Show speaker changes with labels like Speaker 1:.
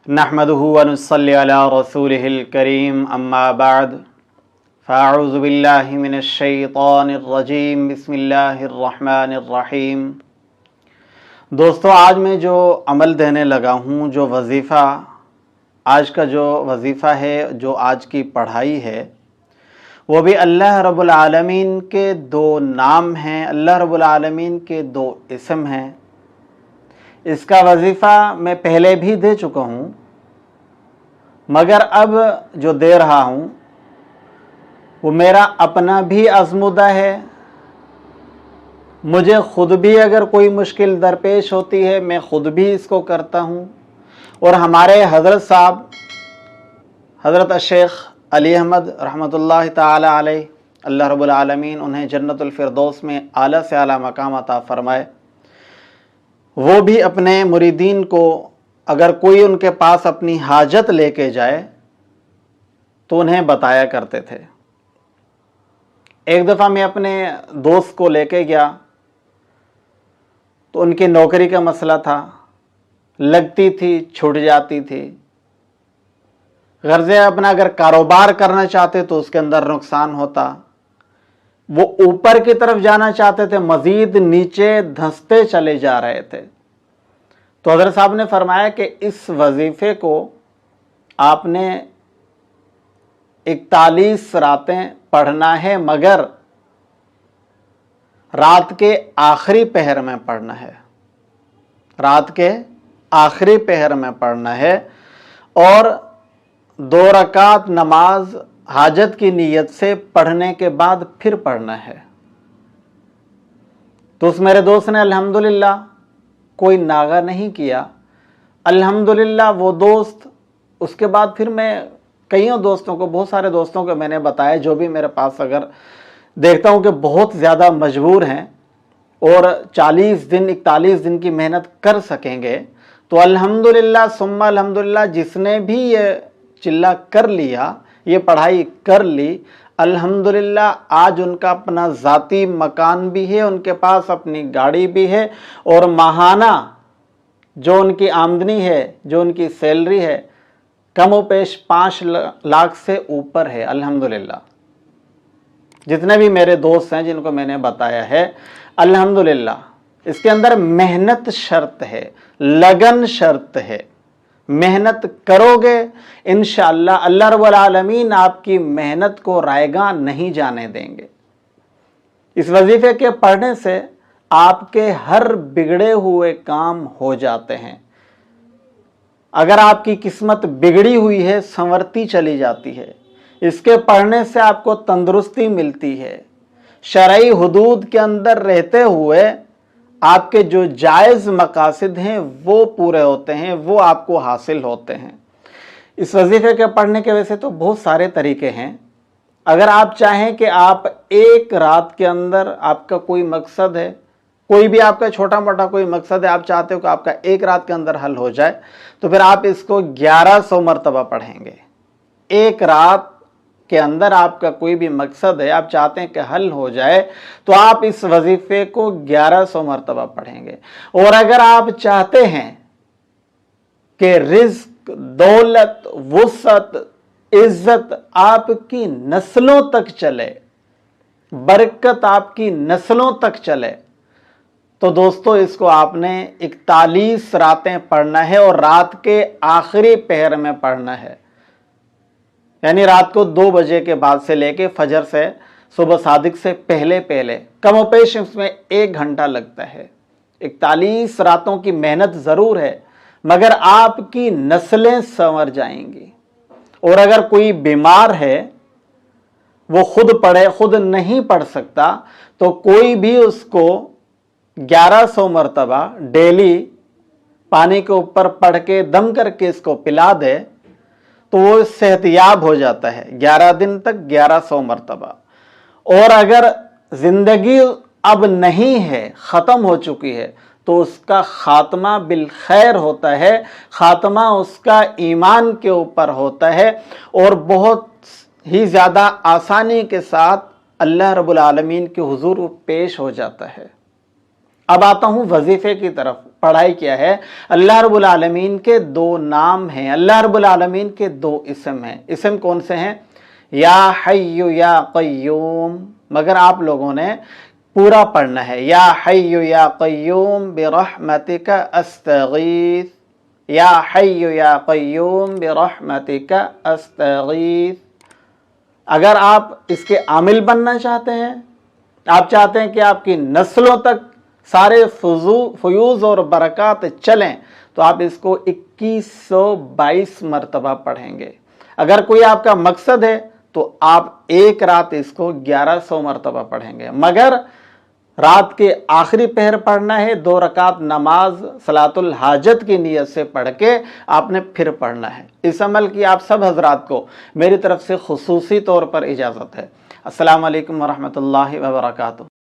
Speaker 1: नहमदुहु व नुसल्ली अला रसूलिहिल करीम अम्मा बाद फ़अऊज़ु बिल्लाहि मिनश शैतानिर रजीम बिस्मिल्लाहिर रहमानिर रहीम। दोस्तों, आज मैं जो अमल देने लगा हूँ, जो वजीफ़ा आज का जो वजीफ़ा है, जो आज की पढ़ाई है, वो भी अल्लाह रब्बुल आलमीन के दो नाम हैं, अल्लाह रब्बुल आलमीन के दो इस्म हैं। इसका वजीफ़ा मैं पहले भी दे चुका हूँ, मगर अब जो दे रहा हूँ वो मेरा अपना भी अज़मुदा है। मुझे ख़ुद भी अगर कोई मुश्किल दरपेश होती है, मैं ख़ुद भी इसको करता हूँ। और हमारे हज़रत साहब हज़रत शेख अली अहमद रहमतुल्लाहि ताला अलैह, अल्लाह रब्बुल आलमीन उन्हें जन्नतुल फिरदौस में आला से आला मकाम अता फ़रमाए, वो भी अपने मुरीदीन को अगर कोई उनके पास अपनी हाजत लेके जाए तो उन्हें बताया करते थे। एक दफ़ा मैं अपने दोस्त को लेके गया तो उनकी नौकरी का मसला था, लगती थी छूट जाती थी। गर्ज़े अपना अगर कारोबार करना चाहते तो उसके अंदर नुकसान होता। वो ऊपर की तरफ जाना चाहते थे, मज़ीद नीचे धंसते चले जा रहे थे। तो हज़रत साहब ने फरमाया कि इस वजीफ़े को आपने 41 रातें पढ़ना है, मगर रात के आखिरी पहर में पढ़ना है, रात के आखिरी पहर में पढ़ना है। और 2 रकात नमाज हाजत की नीयत से पढ़ने के बाद फिर पढ़ना है। तो उस मेरे दोस्त ने अल्हम्दुलिल्लाह कोई नागा नहीं किया। अल्हम्दुलिल्लाह वो दोस्त, उसके बाद फिर मैं कईयों दोस्तों को, बहुत सारे दोस्तों को मैंने बताया, जो भी मेरे पास अगर देखता हूँ कि बहुत ज़्यादा मजबूर हैं और 40 दिन 41 दिन की मेहनत कर सकेंगे, तो अल्हम्दुलिल्लाह सुम्मा अल्हम्दुलिल्लाह जिसने भी ये चिल्ला कर लिया, ये पढ़ाई कर ली, अल्हम्दुलिल्लाह आज उनका अपना ज़ाती मकान भी है, उनके पास अपनी गाड़ी भी है, और माहाना जो उनकी आमदनी है, जो उनकी सैलरी है, कम व पेश 5 लाख से ऊपर है अल्हम्दुलिल्लाह। जितने भी मेरे दोस्त हैं जिनको मैंने बताया है, अल्हम्दुलिल्लाह इसके अंदर मेहनत शर्त है, लगन शर्त है। मेहनत करोगे इंशाअल्लाह अल्लाह रब्बुल आलमीन आपकी मेहनत को रायगा नहीं जाने देंगे। इस वजीफे के पढ़ने से आपके हर बिगड़े हुए काम हो जाते हैं। अगर आपकी किस्मत बिगड़ी हुई है, संवरती चली जाती है। इसके पढ़ने से आपको तंदुरुस्ती मिलती है। शरई हुदूद के अंदर रहते हुए आपके जो जायज़ मकासद हैं वो पूरे होते हैं, वो आपको हासिल होते हैं। इस वजीफे के पढ़ने के वैसे तो बहुत सारे तरीके हैं। अगर आप चाहें कि आप एक रात के अंदर, आपका कोई मकसद है, कोई भी आपका छोटा मोटा कोई मकसद है, आप चाहते हो कि आपका एक रात के अंदर हल हो जाए, तो फिर आप इसको 1100 मरतबा पढ़ेंगे। एक रात के अंदर आपका कोई भी मकसद है, आप चाहते हैं कि हल हो जाए, तो आप इस वजीफे को 1100 मरतबा पढ़ेंगे। और अगर आप चाहते हैं कि रिज़्क, दौलत, वुसअत, इज्जत आपकी नस्लों तक चले, बरकत आपकी नस्लों तक चले, तो दोस्तों इसको आपने 41 रातें पढ़ना है और रात के आखिरी पहर में पढ़ना है। यानी रात को 2 बजे के बाद से लेके फजर से, सुबह सादिक से पहले पहले, कम पेश इसमें 1 घंटा लगता है। 41 रातों की मेहनत ज़रूर है, मगर आपकी नस्लें संवर जाएंगी। और अगर कोई बीमार है, वो खुद पढ़े, खुद नहीं पढ़ सकता, तो कोई भी उसको 1100 मरतबा डेली पानी के ऊपर पढ़ के दम करके इसको पिला दे, तो वो सेहतयाब हो जाता है 11 दिन तक 1100 मरतबा। और अगर ज़िंदगी अब नहीं है, ख़त्म हो चुकी है, तो उसका ख़ात्मा बिल खैर होता है, ख़ात्मा उसका ईमान के ऊपर होता है, और बहुत ही ज़्यादा आसानी के साथ अल्लाह रब्बुल आलमीन के हुजूर पेश हो जाता है। अब आता हूँ वजीफ़े की तरफ। پڑھائی کیا ہے، اللہ رب العالمین کے 2 نام ہیں، اللہ رب العالمین کے 2 اسم ہیں۔ اسم کون سے ہیں؟ یا حی یا قیوم، مگر آپ لوگوں نے پورا پڑھنا ہے، یا حی یا قیوم برحمتک استغیث، یا حی یا قیوم برحمتک استغیث۔ اگر آپ اس کے عامل بننا چاہتے ہیں، آپ چاہتے ہیں کہ آپ کی نسلوں تک سارے فیوز اور برکات چلیں، تو آپ اس کو 2122 مرتبہ پڑھیں گے۔ اگر کوئی آپ کا مقصد ہے تو آپ ایک رات اس کو 1100 مرتبہ پڑھیں گے، مگر رات کے آخری پہر پڑھنا ہے، 2 رکعت نماز صلاۃ الحاجت کی نیت سے پڑھ کے آپ نے پھر پڑھنا ہے۔ اس عمل کی آپ سب حضرات کو میری طرف سے خصوصی طور پر اجازت ہے۔ السلام علیکم ورحمۃ اللہ وبرکاتہ۔